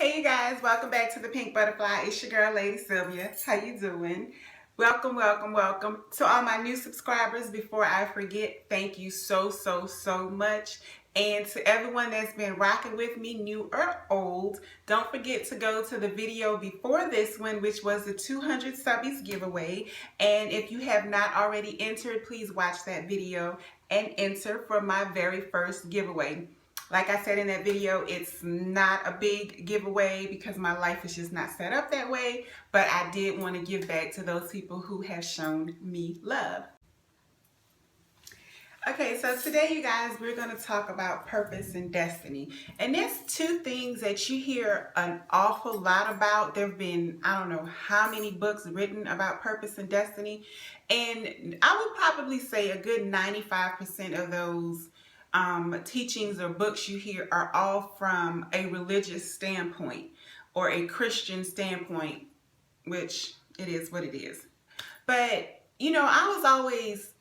Hey you guys, welcome back to the Pink Butterfly. It's your girl, Lady Sylvia. How you doing? Welcome, welcome, welcome. To all my new subscribers, before I forget, thank you so much. And to everyone that's been rocking with me, new or old, don't forget to go to the video before this one, which was the 200 subbies giveaway. And if you have not already entered, please watch that video and enter for my very first giveaway. Like I said in that video, it's not a big giveaway because my life is just not set up that way, but I did want to give back to those people who have shown me love. Okay, so today, you guys, we're going to talk about purpose and destiny. And there's two things that you hear an awful lot about. There have been, I don't know how many books written about purpose and destiny. And I would probably say a good 95% of those teachings or books you hear are all from a religious standpoint or a Christian standpoint, which it is what it is. But, you know, I was always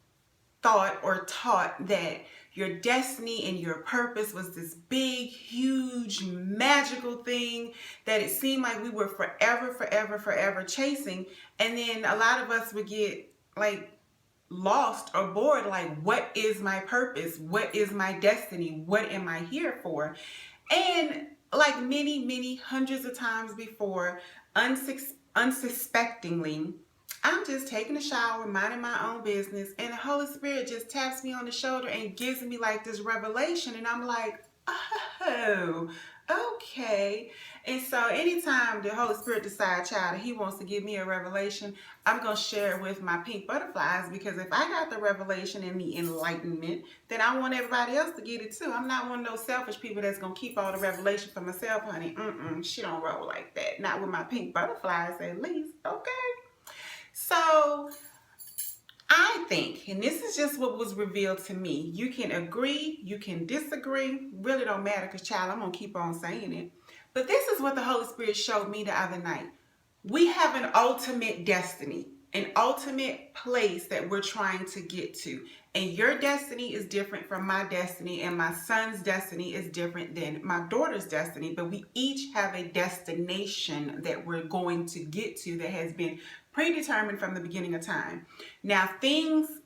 thought or taught that your destiny and your purpose was this big, huge, magical thing that it seemed like we were forever chasing. And then a lot of us would get like lost or bored, like, what is my purpose? What is my destiny? What am I here for? And like many hundreds of times before, unsuspectingly, I'm just taking a shower, minding my own business, and the Holy Spirit just taps me on the shoulder and gives me like this revelation, and I'm like, oh, okay. And so anytime the Holy Spirit decides, child, He wants to give me a revelation, I'm going to share it with my pink butterflies, because if I got the revelation and the enlightenment, then I want everybody else to get it too. I'm not one of those selfish people that's going to keep all the revelation for myself, honey. She don't roll like that. Not with my pink butterflies, at least. Okay. So I think, and this is just what was revealed to me, you can agree, you can disagree, really don't matter, because child, I'm going to keep on saying it. But this is what the Holy Spirit showed me the other night. We have an ultimate destiny, an ultimate place that we're trying to get to. And your destiny is different from my destiny, and my son's destiny is different than my daughter's destiny. But we each have a destination that we're going to get to that has been predetermined from the beginning of time. Now, things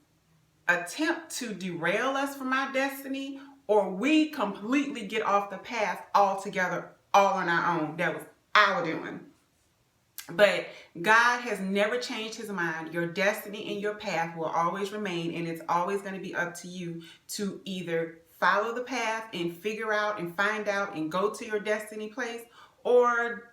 attempt to derail us from our destiny, or we completely get off the path altogether, all on our own. That was our doing. But God has never changed His mind. Your destiny and your path will always remain, and it's always going to be up to you to either follow the path and figure out and find out and go to your destiny place, or,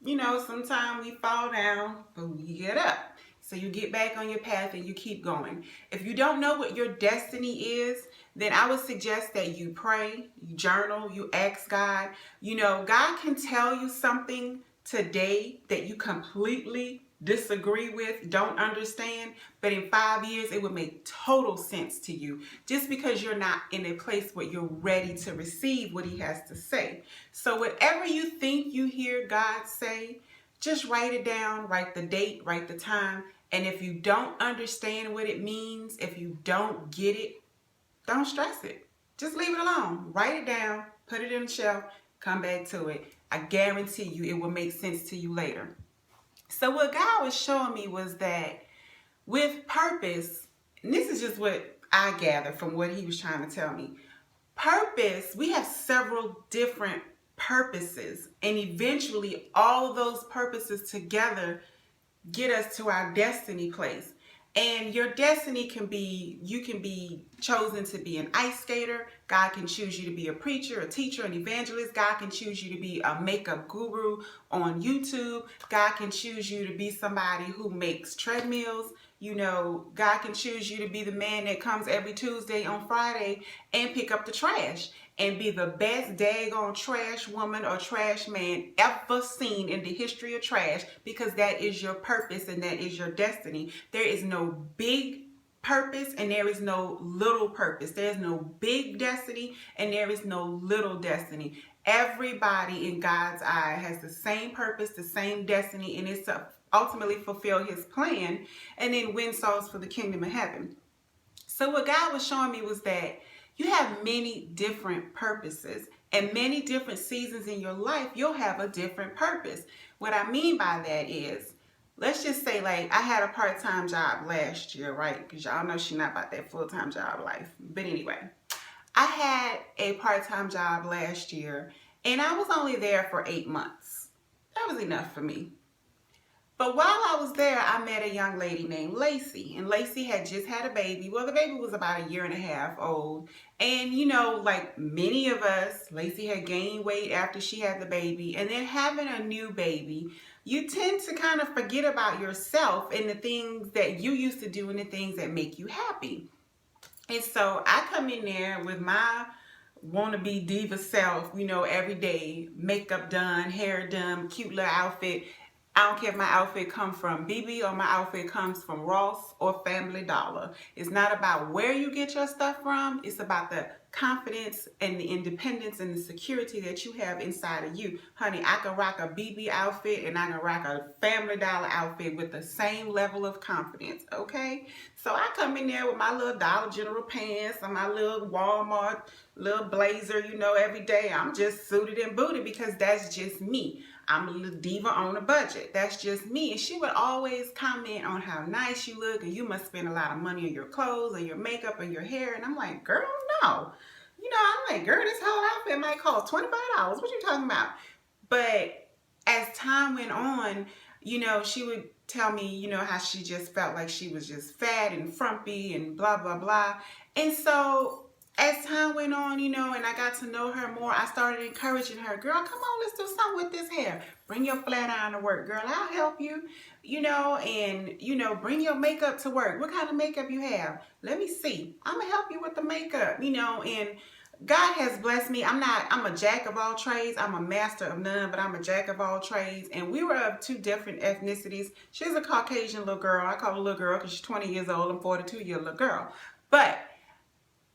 you know, sometimes we fall down, but we get up. So you get back on your path and you keep going. If you don't know what your destiny is, then I would suggest that you pray, you journal, you ask God. You know, God can tell you something today that you completely disagree with, don't understand, but in 5 years it would make total sense to you, just because you're not in a place where you're ready to receive what He has to say. So whatever you think you hear God say, just write it down, write the date, write the time. And if you don't understand what it means, if you don't get it, don't stress it. Just leave it alone. Write it down, put it in the shelf, come back to it. I guarantee you it will make sense to you later. So what God was showing me was that with purpose, and this is just what I gathered from what He was trying to tell me. Purpose, we have several different purposes, and eventually all of those purposes together get us to our destiny place. And your destiny can be, you can be chosen to be an ice skater. God can choose you to be a preacher, a teacher, an evangelist. God can choose you to be a makeup guru on YouTube. God can choose you to be somebody who makes treadmills. You know, God can choose you to be the man that comes every Tuesday on Friday and pick up the trash and be the best daggone trash woman or trash man ever seen in the history of trash, because that is your purpose and that is your destiny. There is no big purpose and there is no little purpose. There is no big destiny and there is no little destiny. Everybody in God's eye has the same purpose, the same destiny, and it's to ultimately fulfill His plan and then win souls for the kingdom of heaven. So what God was showing me was that you have many different purposes. And many different seasons in your life, you'll have a different purpose. What I mean by that is, let's just say, like, I had a part-time job last year, right? Because y'all know she's not about that full-time job life. But anyway, I had a part-time job last year, and I was only there for 8 months. That was enough for me. But while I was there, I met a young lady named Lacey. And Lacey had just had a baby. Well, the baby was about 1.5 years old. And, you know, like many of us, Lacey had gained weight after she had the baby. And then having a new baby, you tend to kind of forget about yourself and the things that you used to do and the things that make you happy. And so I come in there with my wannabe diva self, you know, every day, makeup done, hair done, cute little outfit. I don't care if my outfit comes from BB or my outfit comes from Ross or Family Dollar. It's not about where you get your stuff from. It's about the confidence and the independence and the security that you have inside of you. Honey, I can rock a BB outfit and I can rock a Family Dollar outfit with the same level of confidence, okay? So I come in there with my little Dollar General pants and my little Walmart little blazer, you know, every day. I'm just suited and booted because that's just me. I'm a little diva on a budget. That's just me. And she would always comment on how nice you look and you must spend a lot of money on your clothes and your makeup and your hair. And I'm like, girl, no. You know, I'm like, girl, this whole outfit might cost $25. What you talking about? But as time went on, you know, she would tell me, you know, how she just felt like she was just fat and frumpy and blah, blah, blah. And so as time went on, you know, and I got to know her more, I started encouraging her, girl, come on, let's do something with this hair. Bring your flat iron to work, girl. I'll help you, you know, and, you know, bring your makeup to work. What kind of makeup you have? Let me see. I'm going to help you with the makeup, you know, and God has blessed me. I'm a jack of all trades. I'm a master of none, but I'm a jack of all trades. And we were of two different ethnicities. She's a Caucasian little girl. I call her little girl because she's 20 years old. I'm 42-year little girl. But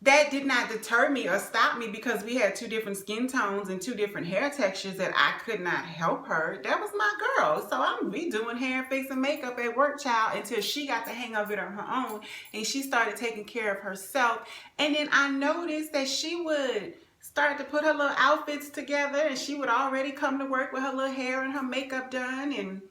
that did not deter me or stop me because we had two different skin tones and two different hair textures that I could not help her. That was my girl. So I'm be doing hair and fixing makeup at work, child, until she got the hang of it on her own and she started taking care of herself. And then I noticed that she would start to put her little outfits together and she would already come to work with her little hair and her makeup done. And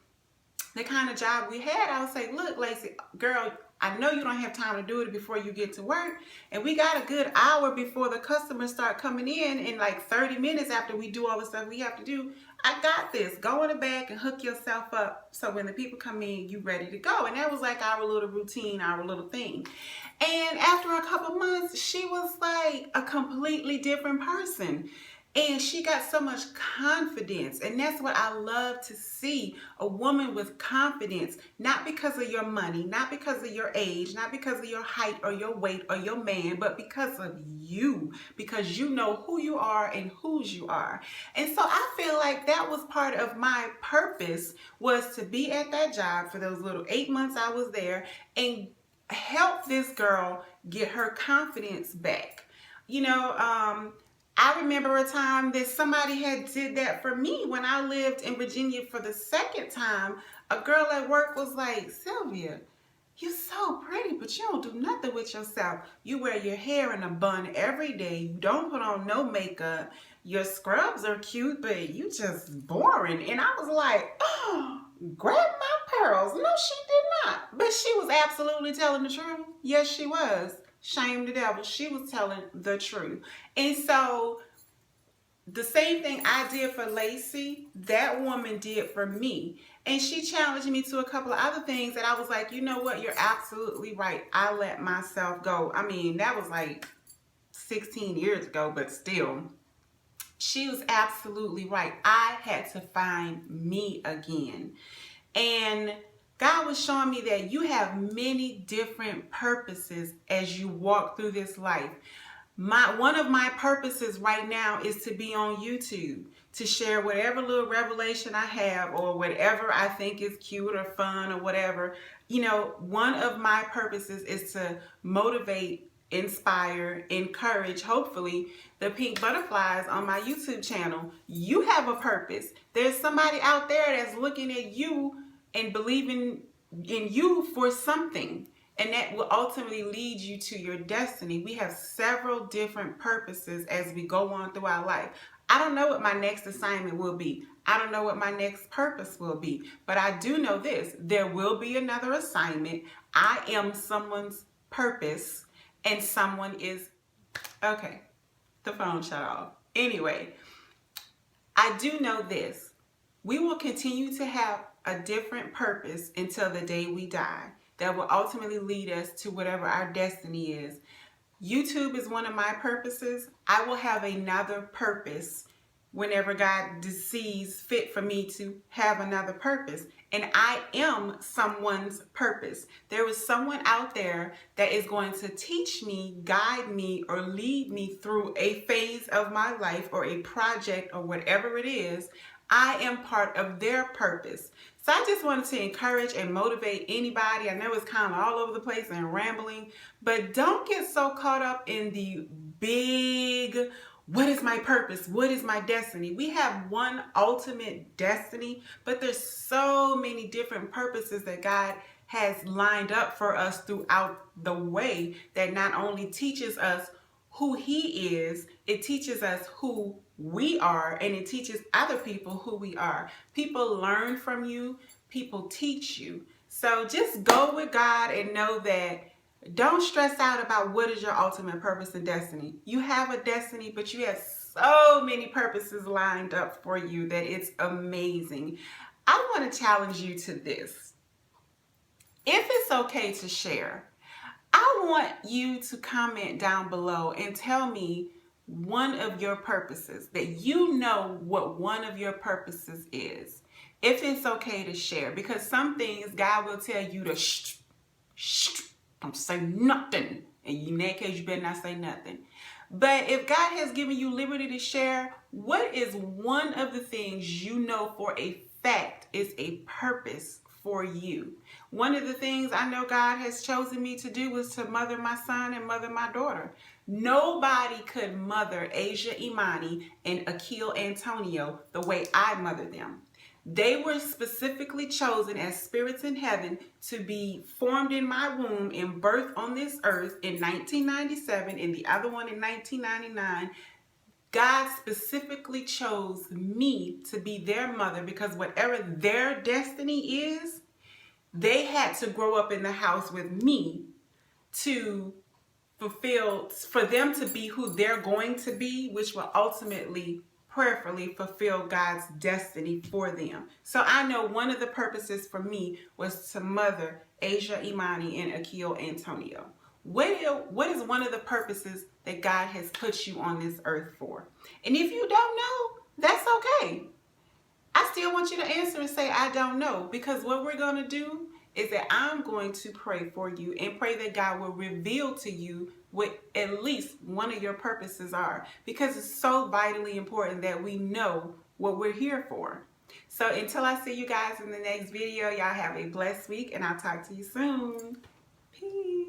the kind of job we had, I would say, look, Lacey, girl, I know you don't have time to do it before you get to work. And we got a good hour before the customers start coming in, and like 30 minutes after we do all the stuff we have to do. I got this. Go in the back and hook yourself up so when the people come in, you ready to go. And that was like our little routine, our little thing. And after a couple months, she was like a completely different person. And she got so much confidence. And that's what I love to see, a woman with confidence, not because of your money, not because of your age, not because of your height or your weight or your man, but because of you, because you know who you are and whose you are. And so I feel like that was part of my purpose, was to be at that job for those little 8 months I was there and help this girl get her confidence back. You know, I remember a time that somebody had did that for me when I lived in Virginia for the second time. A girl at work was like, Sylvia, you're so pretty, but you don't do nothing with yourself. You wear your hair in a bun every day. You don't put on no makeup. Your scrubs are cute, but you just boring. And I was like, oh, grab my pearls. No, she did not. But she was absolutely telling the truth. Yes, she was. Shame the devil. She was telling the truth. And so the same thing I did for Lacey, that woman did for me. And she challenged me to a couple of other things that I was like, you know what? You're absolutely right. I let myself go. I mean, that was like 16 years ago, but still, she was absolutely right. I had to find me again. And God was showing me that you have many different purposes as you walk through this life. One of my purposes right now is to be on YouTube, to share whatever little revelation I have or whatever I think is cute or fun or whatever. You know, one of my purposes is to motivate, inspire, encourage, hopefully, the pink butterflies on my YouTube channel. You have a purpose. There's somebody out there that's looking at you and believing in you for something. And that will ultimately lead you to your destiny. We have several different purposes as we go on through our life. I don't know what my next assignment will be. I don't know what my next purpose will be. But I do know this. There will be another assignment. I am someone's purpose, and someone is... Okay, the phone shut off. Anyway, I do know this. We will continue to have a different purpose until the day we die that will ultimately lead us to whatever our destiny is. YouTube is one of my purposes. I will have another purpose whenever God sees fit for me to have another purpose. And I am someone's purpose. There is someone out there that is going to teach me, guide me, or lead me through a phase of my life or a project or whatever it is. I am part of their purpose. So I just wanted to encourage and motivate anybody. I know it's kind of all over the place and rambling, but don't get so caught up in the big, what is my purpose? What is my destiny? We have one ultimate destiny, but there's so many different purposes that God has lined up for us throughout the way that not only teaches us who He is, it teaches us who we are, and it teaches other people who we are. People learn from you, people teach you. So just go with God and know that don't stress out about what is your ultimate purpose and destiny. You have a destiny, but you have so many purposes lined up for you that it's amazing. I want to challenge you to this. If it's okay to share, I want you to comment down below and tell me one of your purposes, that you know what one of your purposes is. If it's okay to share, because some things God will tell you to shh, don't say nothing. And in that case, you better not say nothing. But if God has given you liberty to share, what is one of the things you know for a fact is a purpose for you? One of the things I know God has chosen me to do was to mother my son and mother my daughter. Nobody could mother Asia Imani and Akil Antonio the way I mother them. They were specifically chosen as spirits in heaven to be formed in my womb and birthed on this earth in 1997 and the other one in 1999. God specifically chose me to be their mother because whatever their destiny is, they had to grow up in the house with me to fulfill, for them to be who they're going to be, which will ultimately, prayerfully fulfill God's destiny for them. So I know one of the purposes for me was to mother Asia Imani and Akil Antonio. What is one of the purposes that God has put you on this earth for? And if you don't know, that's okay. I still want you to answer and say, I don't know, because what we're going to do is that I'm going to pray for you and pray that God will reveal to you what at least one of your purposes are, because it's so vitally important that we know what we're here for. So until I see you guys in the next video, y'all have a blessed week, and I'll talk to you soon. Peace.